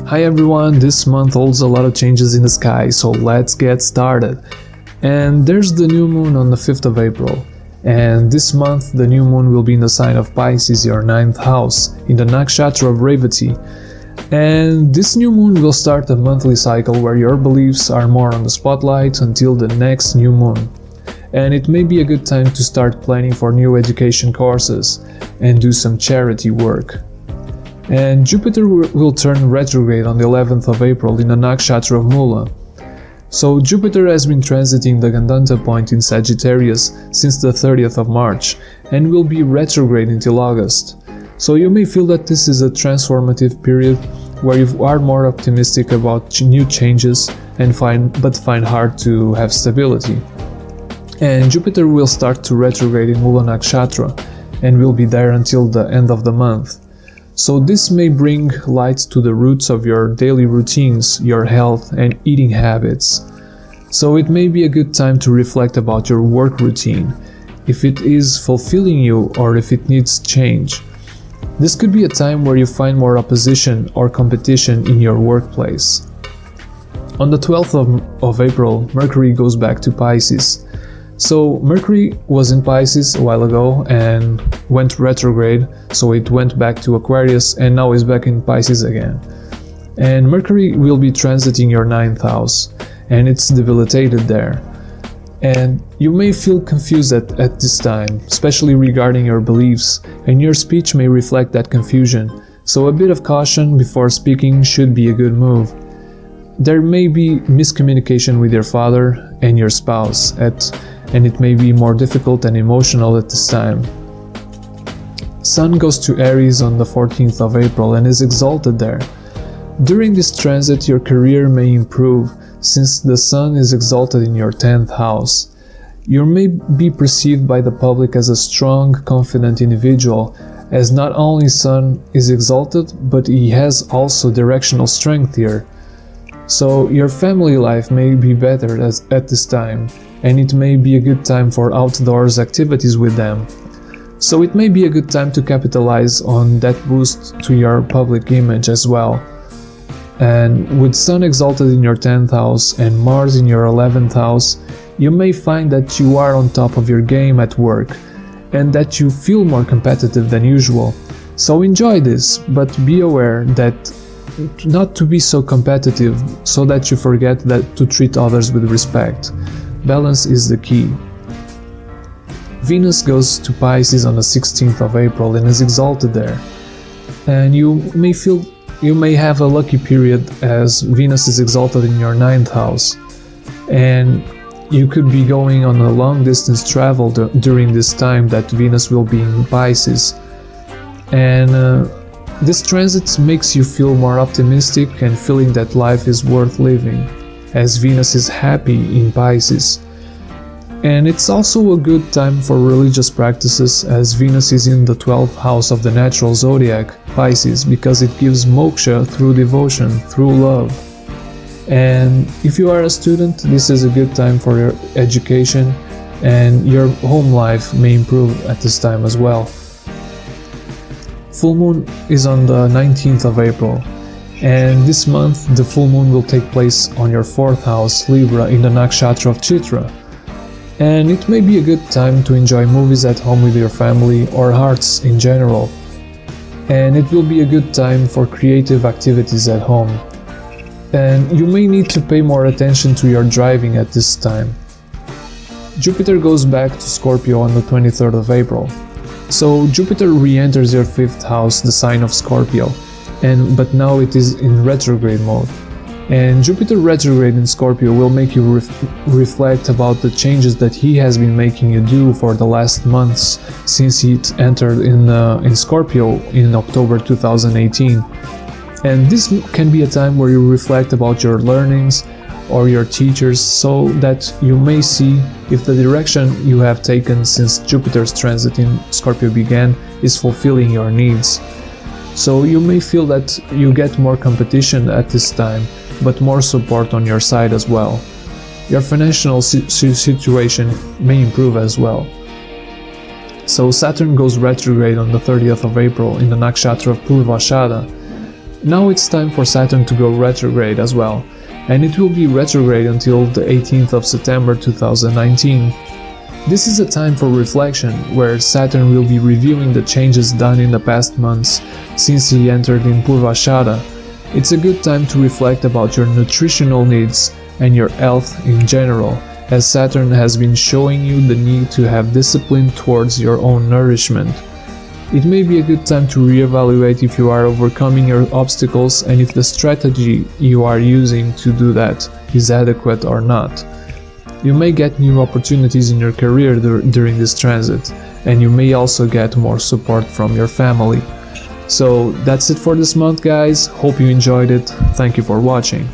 Hi everyone, this month holds a lot of changes in the sky, so let's get started. And there's the new moon on the 5th of April. And this month the new moon will be in the sign of Pisces, your 9th house, in the nakshatra of Revati. And this new moon will start a monthly cycle where your beliefs are more on the spotlight until the next new moon. And it may be a good time to start planning for new education courses and do some charity work. And Jupiter will turn retrograde on the 11th of April in the nakshatra of Mula. So Jupiter has been transiting the Gandanta point in Sagittarius since the 30th of March and will be retrograde until August. So you may feel that this is a transformative period where you are more optimistic about new changes and find hard to have stability. And Jupiter will start to retrograde in Mula nakshatra and will be there until the end of the month. So this may bring light to the roots of your daily routines, your health and eating habits. So it may be a good time to reflect about your work routine, if it is fulfilling you or if it needs change. This could be a time where you find more opposition or competition in your workplace. On the 12th of April, Mercury goes back to Pisces. So Mercury was in Pisces a while ago and went retrograde, so it went back to Aquarius and now is back in Pisces again. And Mercury will be transiting your 9th house, and it's debilitated there. And you may feel confused at this time, especially regarding your beliefs, and your speech may reflect that confusion, so a bit of caution before speaking should be a good move. There may be miscommunication with your father and your spouse, and it may be more difficult and emotional at this time. Sun goes to Aries on the 14th of April and is exalted there. During this transit, your career may improve since the Sun is exalted in your 10th house. You may be perceived by the public as a strong, confident individual, as not only Sun is exalted, but he has also directional strength here. So your family life may be better at this time, and it may be a good time for outdoors activities with them. So it may be a good time to capitalize on that boost to your public image as well. And with Sun exalted in your 10th house and Mars in your 11th house, you may find that you are on top of your game at work and that you feel more competitive than usual. So enjoy this, but be aware that not to be so competitive so that you forget that to treat others with respect. Balance is the key. Venus goes to Pisces on the 16th of April and is exalted there. And you may have a lucky period as Venus is exalted in your 9th house. And you could be going on a long distance travel during this time that Venus will be in Pisces. And this transit makes you feel more optimistic and feeling that life is worth living, as Venus is happy in Pisces. And it's also a good time for religious practices, as Venus is in the 12th house of the natural zodiac, Pisces, because it gives moksha through devotion, through love. And if you are a student, this is a good time for your education, and your home life may improve at this time as well. Full moon is on the 19th of April. And this month, the full moon will take place on your 4th house, Libra, in the nakshatra of Chitra. And it may be a good time to enjoy movies at home with your family or arts in general. And it will be a good time for creative activities at home. And you may need to pay more attention to your driving at this time. Jupiter goes back to Scorpio on the 23rd of April. So Jupiter re-enters your 5th house, the sign of Scorpio. But now it is in retrograde mode. And Jupiter retrograde in Scorpio will make you reflect about the changes that he has been making you do for the last months since he entered in Scorpio in October 2018. And this can be a time where you reflect about your learnings or your teachers, so that you may see if the direction you have taken since Jupiter's transit in Scorpio began is fulfilling your needs. So you may feel that you get more competition at this time, but more support on your side as well. Your financial situation may improve as well. So Saturn goes retrograde on the 30th of April in the nakshatra of Purvashada. Now it's time for Saturn to go retrograde as well, and it will be retrograde until the 18th of September 2019. This is a time for reflection, where Saturn will be reviewing the changes done in the past months since he entered in Purvashada. It's a good time to reflect about your nutritional needs and your health in general, as Saturn has been showing you the need to have discipline towards your own nourishment. It may be a good time to reevaluate if you are overcoming your obstacles and if the strategy you are using to do that is adequate or not. You may get new opportunities in your career during this transit, and you may also get more support from your family. So that's it for this month, guys. Hope you enjoyed it. Thank you for watching.